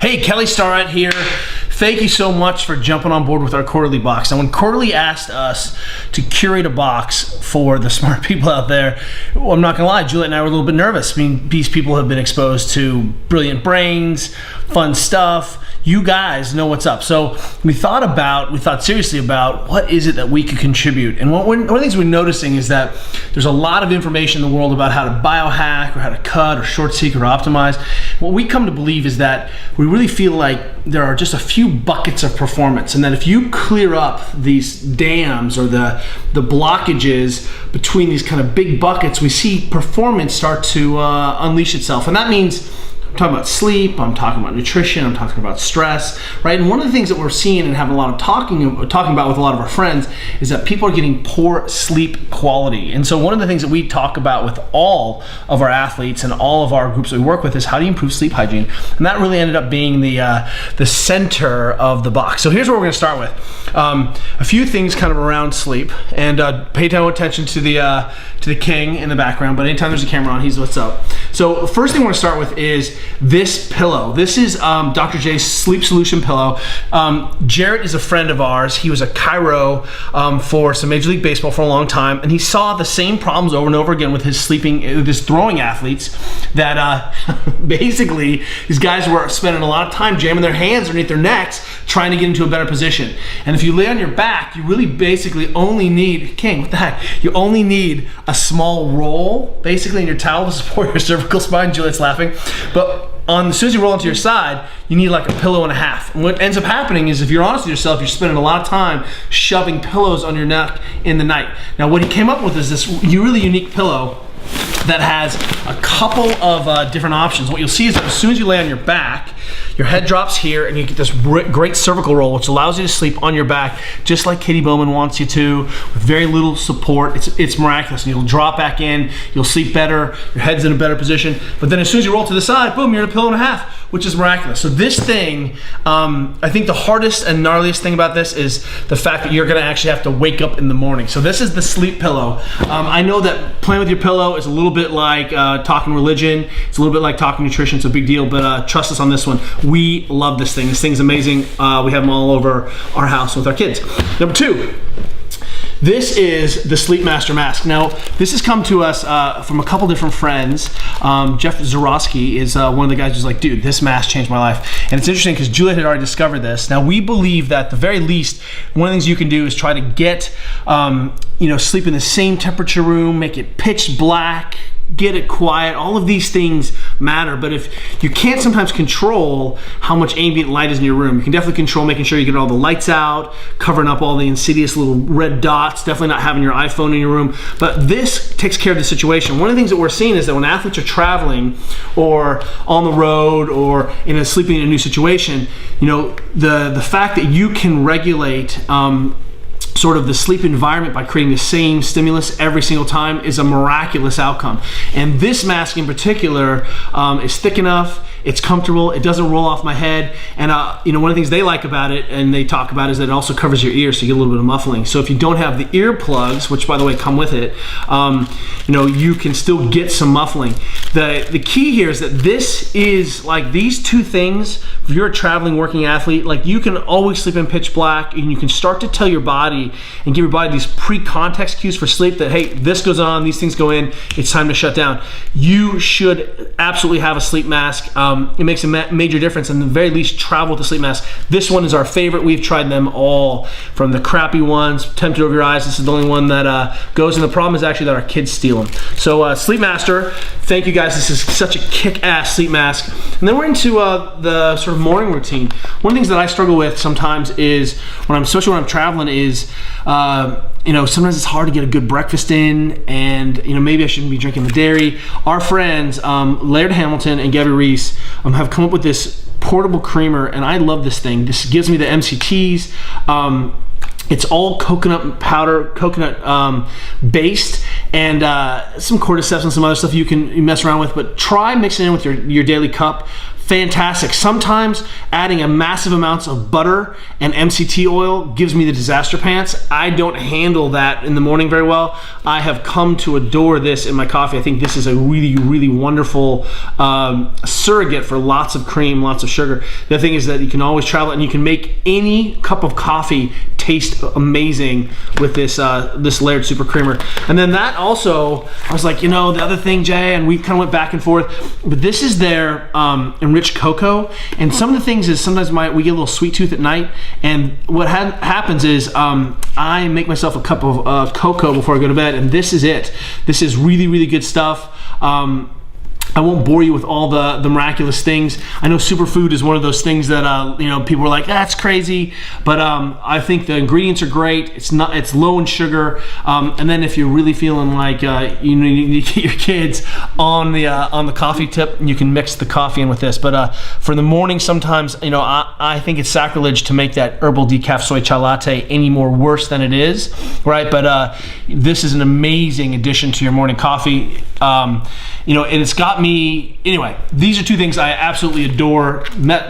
Hey, Kelly Starrett here. Thank you so much for jumping on board with our quarterly box. Now, when Quarterly asked us to curate a box for the smart people out there, well, I'm not gonna lie, Juliet and I were a little bit nervous. I mean, these people have been exposed to brilliant brains, fun stuff. You guys know what's up. So we thought seriously about what is it that we could contribute. And one of the things we're noticing is that there's a lot of information in the world about how to biohack or how to cut or short seek or optimize. What we come to believe is that we really feel like there are just a few buckets of performance, and that if you clear up these dams or the blockages between these kind of big buckets, we see performance start to unleash itself. And that means I'm talking about sleep, I'm talking about nutrition, I'm talking about stress, right? And one of the things that we're seeing and have a lot of talking about with a lot of our friends is that people are getting poor sleep quality. And so one of the things that we talk about with all of our athletes and all of our groups that we work with is how do you improve sleep hygiene? And that really ended up being the center of the box. So here's what we're gonna start with. A few things kind of around sleep, and pay attention to the king in the background, but anytime there's a camera on, he's what's up. So first thing I wanna start with is this pillow. This is Dr. J's Sleep Solution pillow. Jarrett is a friend of ours. He was a chiro for some Major League Baseball for a long time, and he saw the same problems over and over again with his throwing athletes, that basically these guys were spending a lot of time jamming their hands underneath their necks trying to get into a better position. And if you lay on your back, you really basically only need, King, what the heck? You only need a small roll basically in your towel to support your cervical spine. Juliet's laughing. But as soon as you roll onto your side, you need like a pillow and a half. And what ends up happening is, if you're honest with yourself, you're spending a lot of time shoving pillows on your neck in the night. Now, what he came up with is this really unique pillow that has a couple of different options. What you'll see is that as soon as you lay on your back, your head drops here and you get this great cervical roll, which allows you to sleep on your back just like Katie Bowman wants you to, with very little support. It's miraculous. And you'll drop back in, you'll sleep better, your head's in a better position. But then as soon as you roll to the side, boom, you're in a pillow and a half, which is miraculous. So this thing, I think the hardest and gnarliest thing about this is the fact that you're gonna actually have to wake up in the morning. So this is the sleep pillow. I know that playing with your pillow is a little bit like talking religion. It's a little bit like talking nutrition. It's a big deal, but trust us on this one. We love this thing. This thing's amazing. We have them all over our house with our kids. Number two, this is the Sleep Master mask. Now, this has come to us from a couple different friends. Jeff Zarowski is one of the guys who's like, dude, this mask changed my life. And it's interesting because Juliet had already discovered this. Now, we believe that at the very least, one of the things you can do is try to get, sleep in the same temperature room, make it pitch black, get it quiet. All of these things matter, but if you can't sometimes control how much ambient light is in your room, you can definitely control making sure you get all the lights out, covering up all the insidious little red dots, definitely not having your iPhone in your room. But this takes care of the situation. One of the things that we're seeing is that when athletes are traveling or on the road or sleeping in a new situation, the fact that you can regulate sort of the sleep environment by creating the same stimulus every single time is a miraculous outcome. And this mask in particular is thick enough, it's comfortable, it doesn't roll off my head, and one of the things they like about it and they talk about is that it also covers your ears, so you get a little bit of muffling. So if you don't have the earplugs, which by the way come with it, you can still get some muffling. The key here is that this is like these two things. If you're a traveling working athlete, like you can always sleep in pitch black, and you can start to tell your body and give your body these pre-context cues for sleep that, hey, this goes on, these things go in, it's time to shut down. You should absolutely have a sleep mask. It makes a major difference, and at the very least, travel with the sleep mask. This one is our favorite. We've tried them all, from the crappy ones, Tempted Over Your Eyes. This is the only one that goes, and the problem is actually that our kids steal them. So Sleep Master, thank you guys. This is such a kick-ass sleep mask. And then we're into the sort of morning routine. One of the things that I struggle with sometimes is, especially when I'm traveling, is sometimes it's hard to get a good breakfast in, and maybe I shouldn't be drinking the dairy. Our friends, Laird Hamilton and Gabby Reese, have come up with this portable creamer, and I love this thing. This gives me the MCTs. It's all coconut powder, coconut based, and some cordyceps and some other stuff you can mess around with, but try mixing it in with your daily cup. fantastic. Sometimes adding a massive amounts of butter and MCT oil gives me the disaster pants. I don't handle that in the morning very well. I have come to adore this in my coffee. I think this is a really, really wonderful surrogate for lots of cream, lots of sugar. The thing is that you can always travel and you can make any cup of coffee taste amazing with this this layered super creamer. And then that also, I was like, you know, the other thing, Jay, and we kind of went back and forth, but this is their enriched cocoa. And some of the things is sometimes we get a little sweet tooth at night, and what happens is I make myself a cup of cocoa before I go to bed, and this is it. This is really, really good stuff. I won't bore you with all the miraculous things. I know superfood is one of those things that you know, people are like, that's crazy, but I think the ingredients are great. It's low in sugar, and then if you're really feeling like you need to get your kids on the coffee tip, you can mix the coffee in with this. But for the morning, sometimes, you know, I think it's sacrilege to make that herbal decaf soy chai latte any more worse than it is, right? But this is an amazing addition to your morning coffee. You know, and it's got me, anyway, these are two things I absolutely adore.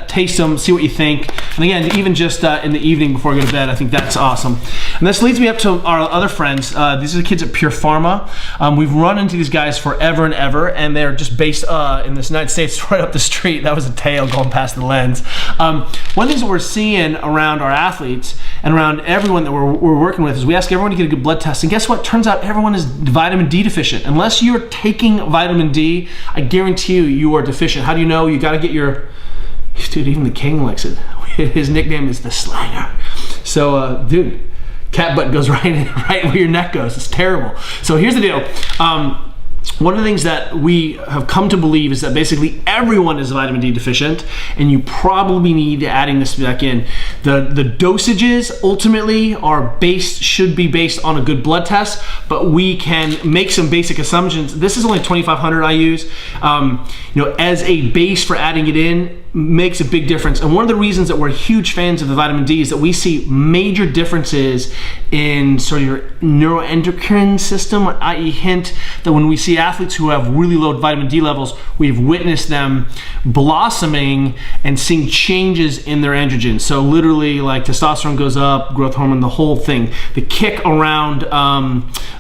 Taste them, see what you think. And again, even just in the evening before I go to bed, I think that's awesome. And this leads me up to our other friends. These are the kids at Pure Pharma. We've run into these guys forever and ever, and they're just based in the United States right up the street. That was a tail going past the lens. One of the things that we're seeing around our athletes and around everyone that we're working with is we ask everyone to get a good blood test. And guess what? Turns out everyone is vitamin D deficient. Unless you're taking vitamin D, I guarantee you are deficient. How do you know? You got to get your, dude, even the king likes it. His nickname is the Slanger. So, dude, cat butt goes right where your neck goes. It's terrible. So here's the deal. One of the things that we have come to believe is that basically everyone is vitamin D deficient, and you probably need adding this back in. The dosages ultimately should be based on a good blood test, but we can make some basic assumptions. This is only 2,500 I use. You know, as a base for adding it in makes a big difference. And one of the reasons that we're huge fans of the vitamin D is that we see major differences in sort of your neuroendocrine system, i.e. hint that when we see athletes who have really low vitamin D levels, we've witnessed them blossoming and seeing changes in their androgens. So literally, like, testosterone goes up, growth hormone, the whole thing. The kick around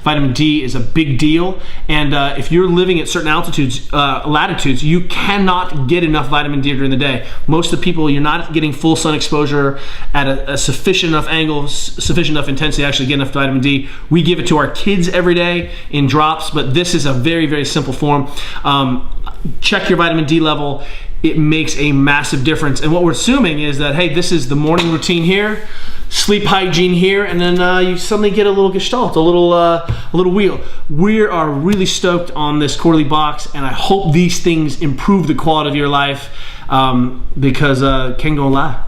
vitamin D is a big deal. And if you're living at certain altitudes, latitudes, you cannot get enough vitamin D during the day. Most of the people, you're not getting full sun exposure at a sufficient enough angle, sufficient enough intensity to actually get enough vitamin D. We give it to our kids every day in drops, but this is a very, very simple form. Check your vitamin D level. It makes a massive difference. And what we're assuming is that, hey, this is the morning routine here, sleep hygiene here, and then you suddenly get a little gestalt, a little wheel. We are really stoked on this quarterly box, and I hope these things improve the quality of your life, because can't go lie.